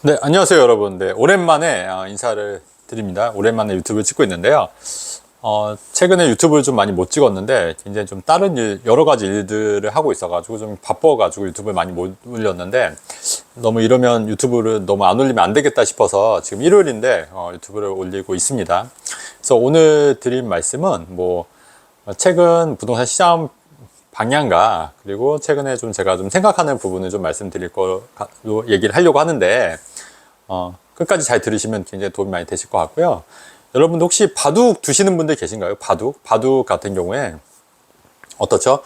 네, 안녕하세요, 여러분. 네, 오랜만에 인사를 드립니다. 오랜만에 유튜브를 찍고 있는데요. 최근에 유튜브를 좀 많이 못 찍었는데, 굉장히 좀 다른 일, 여러 가지 일들을 하고 있어가지고, 좀 바빠가지고 유튜브를 많이 못 올렸는데, 너무 이러면 유튜브를 너무 안 올리면 안 되겠다 싶어서, 지금 일요일인데, 유튜브를 올리고 있습니다. 그래서 오늘 드릴 말씀은, 최근 부동산 시장 방향과 그리고 최근에 좀 제가 좀 생각하는 부분을 좀 말씀드릴 거로 얘기를 하려고 하는데 끝까지 잘 들으시면 굉장히 도움이 많이 되실 것 같고요. 여러분도 혹시 바둑 두시는 분들 계신가요? 바둑 같은 경우에 어떻죠?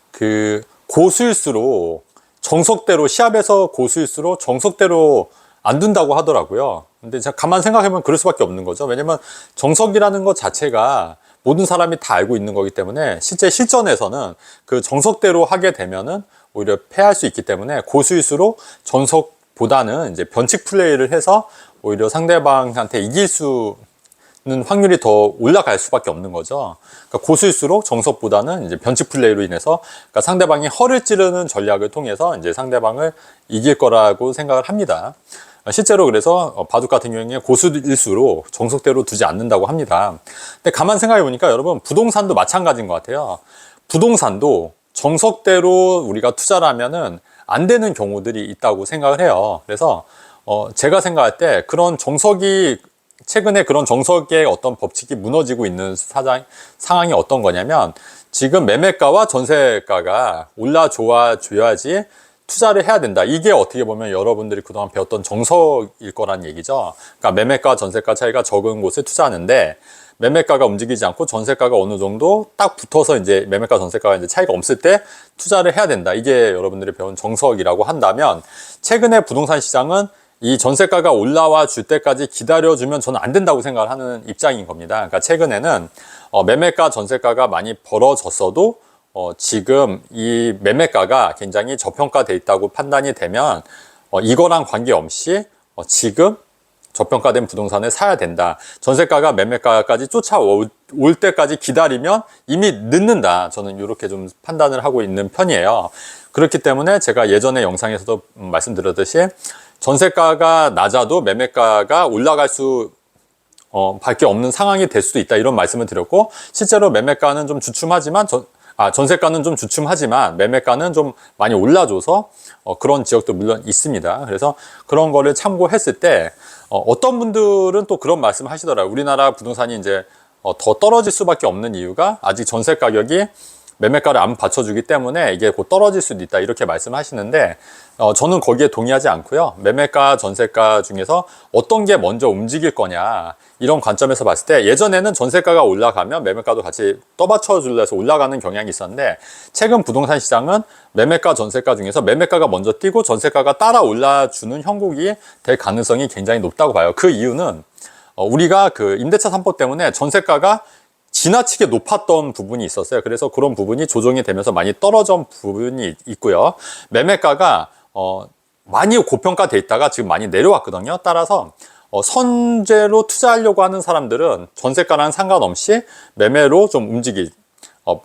그 고수일수록 정석대로 시합에서 고수일수록 정석대로 안 둔다고 하더라고요. 근데 제가 가만 생각해보면 그럴 수밖에 없는 거죠. 왜냐면 정석이라는 것 자체가 모든 사람이 다 알고 있는 거기 때문에 실제 실전에서는 그 정석대로 하게 되면은 오히려 패할 수 있기 때문에 고수일수록 정석보다는 이제 변칙 플레이를 해서 오히려 상대방한테 이길 수는 확률이 더 올라갈 수밖에 없는 거죠. 그러니까 고수일수록 정석보다는 이제 변칙 플레이로 인해서 그러니까 상대방이 허를 찌르는 전략을 통해서 이제 상대방을 이길 거라고 생각을 합니다. 실제로 그래서 바둑 같은 경우에 고수일수록 정석대로 두지 않는다고 합니다. 근데 가만 생각해 보니까 여러분 부동산도 마찬가지인 것 같아요. 부동산도 정석대로 우리가 투자를 하면은 안 되는 경우들이 있다고 생각을 해요. 그래서 제가 생각할 때 그런 정석이 최근에 그런 정석의 어떤 법칙이 무너지고 있는 상황이 어떤 거냐면 지금 매매가와 전세가가 올라줘야지 투자를 해야 된다. 이게 어떻게 보면 여러분들이 그동안 배웠던 정석일 거란 얘기죠. 그러니까 매매가, 전세가 차이가 적은 곳에 투자하는데 매매가가 움직이지 않고 전세가가 어느 정도 딱 붙어서 이제 매매가, 전세가가 이제 차이가 없을 때 투자를 해야 된다. 이게 여러분들이 배운 정석이라고 한다면 최근에 부동산 시장은 이 전세가가 올라와 줄 때까지 기다려주면 저는 안 된다고 생각을 하는 입장인 겁니다. 그러니까 최근에는 매매가, 전세가가 많이 벌어졌어도 지금 이 매매가가 굉장히 저평가돼 있다고 판단이 되면 이거랑 관계없이 지금 저평가된 부동산을 사야 된다. 전세가가 매매가까지 쫓아올 때까지 기다리면 이미 늦는다. 저는 이렇게 좀 판단을 하고 있는 편이에요. 그렇기 때문에 제가 예전에 영상에서도 말씀드렸듯이 전세가가 낮아도 매매가가 올라갈 수 밖에 없는 상황이 될 수도 있다. 이런 말씀을 드렸고 실제로 매매가는 좀 주춤하지만 전세가는 좀 주춤하지만 매매가는 좀 많이 올라줘서 그런 지역도 물론 있습니다. 그래서 그런 거를 참고했을 때 어떤 분들은 또 그런 말씀을 하시더라고요. 우리나라 부동산이 이제 더 떨어질 수밖에 없는 이유가 아직 전세 가격이 매매가를 안 받쳐주기 때문에 이게 곧 떨어질 수도 있다 이렇게 말씀하시는데 저는 거기에 동의하지 않고요. 매매가, 전세가 중에서 어떤 게 먼저 움직일 거냐 이런 관점에서 봤을 때 예전에는 전세가가 올라가면 매매가도 같이 떠받쳐 줄래서 올라가는 경향이 있었는데 최근 부동산 시장은 매매가, 전세가 중에서 매매가가 먼저 뛰고 전세가가 따라 올라주는 형국이 될 가능성이 굉장히 높다고 봐요. 그 이유는 우리가 그 임대차 3법 때문에 전세가가 지나치게 높았던 부분이 있었어요. 그래서 그런 부분이 조정이 되면서 많이 떨어진 부분이 있고요. 매매가가 많이 고평가돼 있다가 지금 많이 내려왔거든요. 따라서 선제로 투자하려고 하는 사람들은 전세가랑 상관없이 매매로 좀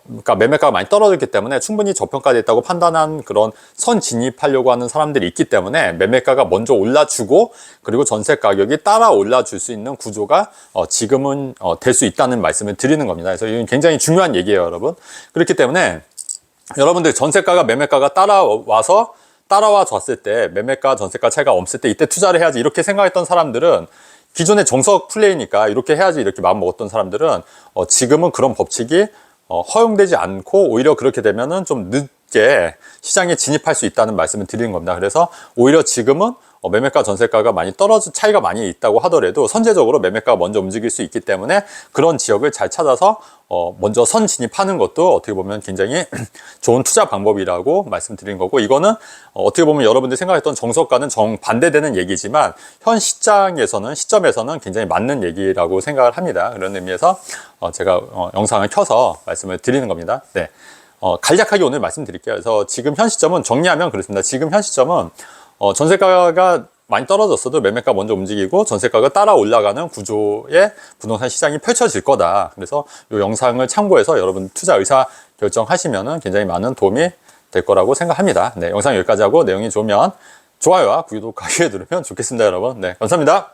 그러니까 매매가가 많이 떨어졌기 때문에 충분히 저평가돼 있다고 판단한 그런 선 진입하려고 하는 사람들이 있기 때문에 매매가가 먼저 올라주고 그리고 전세 가격이 따라 올라줄 수 있는 구조가 지금은 될 수 있다는 말씀을 드리는 겁니다. 그래서 이건 굉장히 중요한 얘기예요, 여러분. 그렇기 때문에 여러분들 전세가가 매매가가 따라와 줬을 때 매매가, 전세가 차이가 없을 때 이때 투자를 해야지 이렇게 생각했던 사람들은 기존의 정석 플레이니까 이렇게 해야지 이렇게 마음 먹었던 사람들은 지금은 그런 법칙이 허용되지 않고 오히려 그렇게 되면은 좀 늦게 시장에 진입할 수 있다는 말씀을 드리는 겁니다. 그래서 오히려 지금은 매매가, 전세가가 많이 차이가 많이 있다고 하더라도 선제적으로 매매가가 먼저 움직일 수 있기 때문에 그런 지역을 잘 찾아서 먼저 선 진입하는 것도 어떻게 보면 굉장히 좋은 투자 방법이라고 말씀드린 거고 이거는 어떻게 보면 여러분들이 생각했던 정석과는 정반대되는 얘기지만 현 시점에서는 굉장히 맞는 얘기라고 생각을 합니다. 그런 의미에서 제가 영상을 켜서 말씀을 드리는 겁니다. 네. 간략하게 오늘 말씀드릴게요. 그래서 지금 현 시점은 정리하면 그렇습니다. 지금 현 시점은 전세가가 많이 떨어졌어도 매매가 먼저 움직이고 전세가가 따라 올라가는 구조의 부동산 시장이 펼쳐질 거다. 그래서 이 영상을 참고해서 여러분 투자 의사 결정하시면 굉장히 많은 도움이 될 거라고 생각합니다. 네, 영상 여기까지 하고 내용이 좋으면 좋아요와 구독하기 누르면 좋겠습니다, 여러분. 네, 감사합니다.